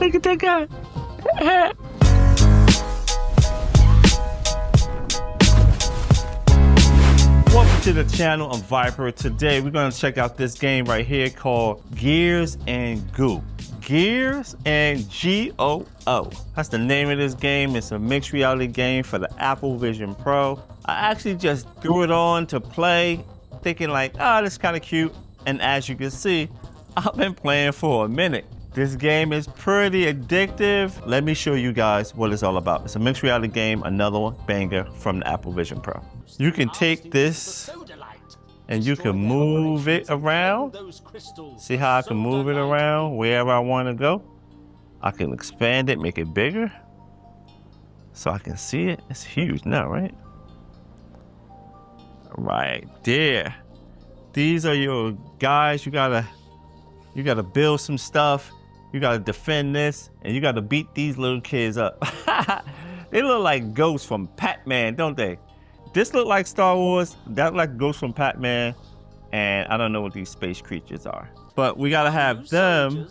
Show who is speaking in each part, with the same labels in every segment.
Speaker 1: Look at that guy. Welcome to the channel. I'm Viper. Today we're going to check out this game right here called Gears and Goo. Gears and Goo. That's the name of this game. It's a mixed reality game for the Apple Vision Pro. I actually just threw it on to play, thinking like, oh, this is kind of cute. And as you can see, I've been playing for a minute. This game is pretty addictive. Let me show you guys what it's all about. It's a mixed reality game, another one banger from the Apple Vision Pro. You can take this and you can move it around. See how I can move it around wherever I want to go? I can expand it, make it bigger so I can see it. It's huge now, right? Right there. These are your guys. You gotta build some stuff. You gotta defend this, and you gotta beat these little kids up. They look like ghosts from Pac-Man, don't they? This look like Star Wars. That like ghosts from Pac-Man, and I don't know what these space creatures are. But we gotta have them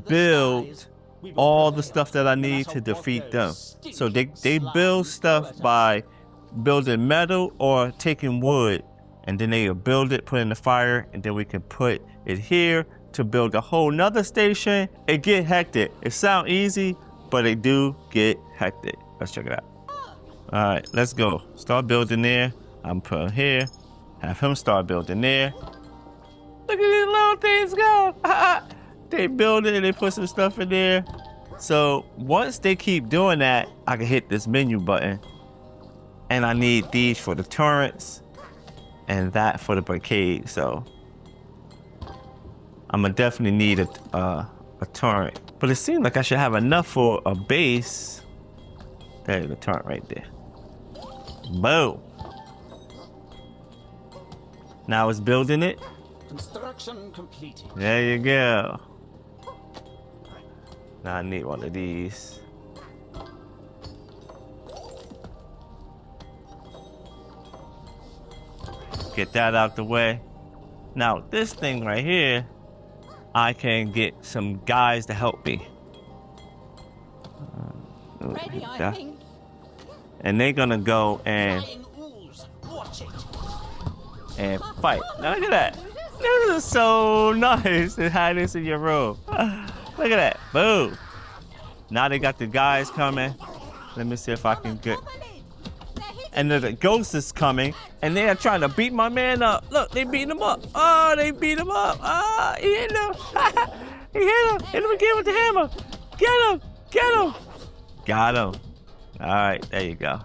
Speaker 1: build all the stuff that I need to defeat them. So they build stuff by building metal or taking wood, and then they build it, put it in the fire, and then we can put it here to build a whole nother station. It get hectic. It sound easy, but it do get hectic. Let's check it out. All right, let's go. Start building there. I'm putting here. Have him start building there. Look at these little things go. They build it and they put some stuff in there. So once they keep doing that, I can hit this menu button. And I need these for the turrets and that for the barricade. So I'm gonna definitely need a turret. But it seems like I should have enough for a base. There's the turret right there. Boom. Now it's building it.
Speaker 2: Construction completed.
Speaker 1: There you go. Now I need one of these. Get that out the way. Now this thing right here, I can get some guys to help me.
Speaker 3: Ready, I think.
Speaker 1: And they're gonna go and fight. Now look at that. This is so nice to have this in your room. Look at that. Boom. Now they got the guys coming. Let me see if I can get. And the ghost is coming, and they are trying to beat my man up. Look, they beat him up. Oh, they beat him up. Ah, he hit him. He hit him. Hit him again with the hammer. Get him. Get him. Got him. All right, there you go.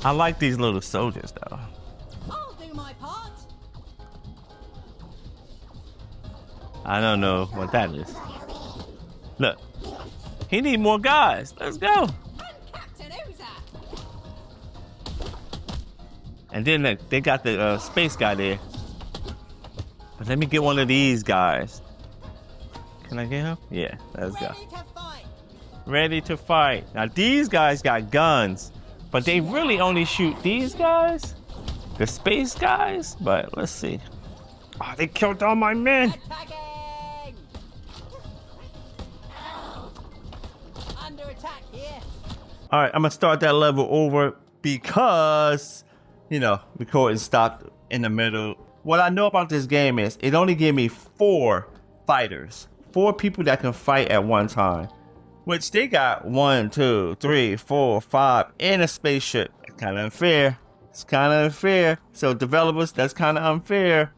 Speaker 1: I like these little soldiers, though.
Speaker 3: I'll do my part.
Speaker 1: I don't know what that is. Look, he need more guys. Let's go. And then they got the space guy there. But let me get one of these guys. Can I get him? Yeah, let's go. Ready to fight. Now these guys got guns, but they really only shoot these guys, the space guys. But let's see. Oh, they killed all my men.
Speaker 3: Under attack here.
Speaker 1: All right, I'm gonna start that level over because, you know, recording stopped in the middle. What I know about this game is it only gave me 4 fighters, 4 people that can fight at one time, which they got 1, 2, 3, 4, 5 in a spaceship. It's kind of unfair. It's kind of unfair. So developers, that's kind of unfair.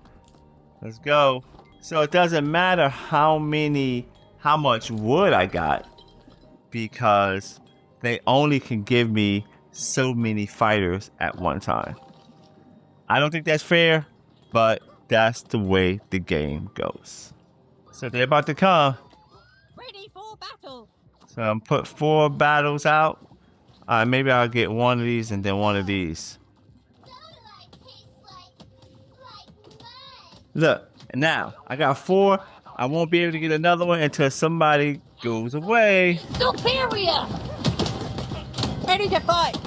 Speaker 1: Let's go. So it doesn't matter how much wood I got, because they only can give me so many fighters at one time. I don't think that's fair, but that's the way the game goes. So they're about to come.
Speaker 3: Ready for battle.
Speaker 1: So I'm put 4 battles out. Maybe I'll get one of these and then one of these. Look, now I got 4. I won't be able to get another one until somebody goes away.
Speaker 3: Superior. Ready to fight.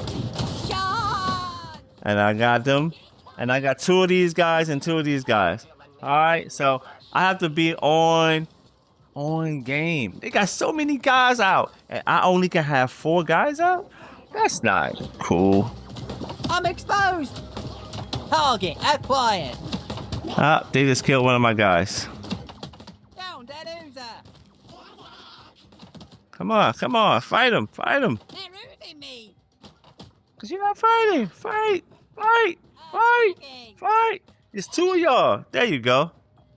Speaker 3: Charge.
Speaker 1: And I got them. And I got 2 of these guys and 2 of these guys. All right, so I have to be on on game. They got so many guys out, and I only can have 4 guys out? That's not cool.
Speaker 3: I'm exposed. Target acquired.
Speaker 1: Ah, they just killed one of my guys.
Speaker 3: Down, dead Uzer.
Speaker 1: Come on, fight him.
Speaker 3: They're oozing me.
Speaker 1: Cause you're not fighting. Fight. There's 2 of y'all. There you go.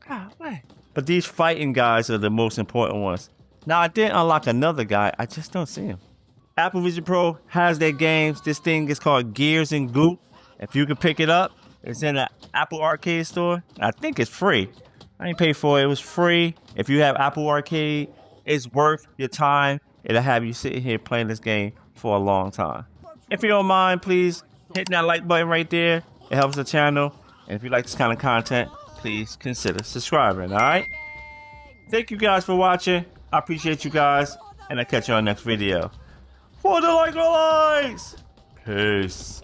Speaker 1: God, wait. But these fighting guys are the most important ones. Now, I did unlock another guy. I just don't see him. Apple Vision Pro has their games. This thing is called Gears and Goo. If you can pick it up, it's in the Apple Arcade store. I think it's free. I ain't paid for it. It was free. If you have Apple Arcade, it's worth your time. It'll have you sitting here playing this game for a long time. If you don't mind, please hit that like button right there. It helps the channel. And if you like this kind of content, please consider subscribing, all right? Thank you guys for watching. I appreciate you guys. And I'll catch you on the next video. For the likes. Peace.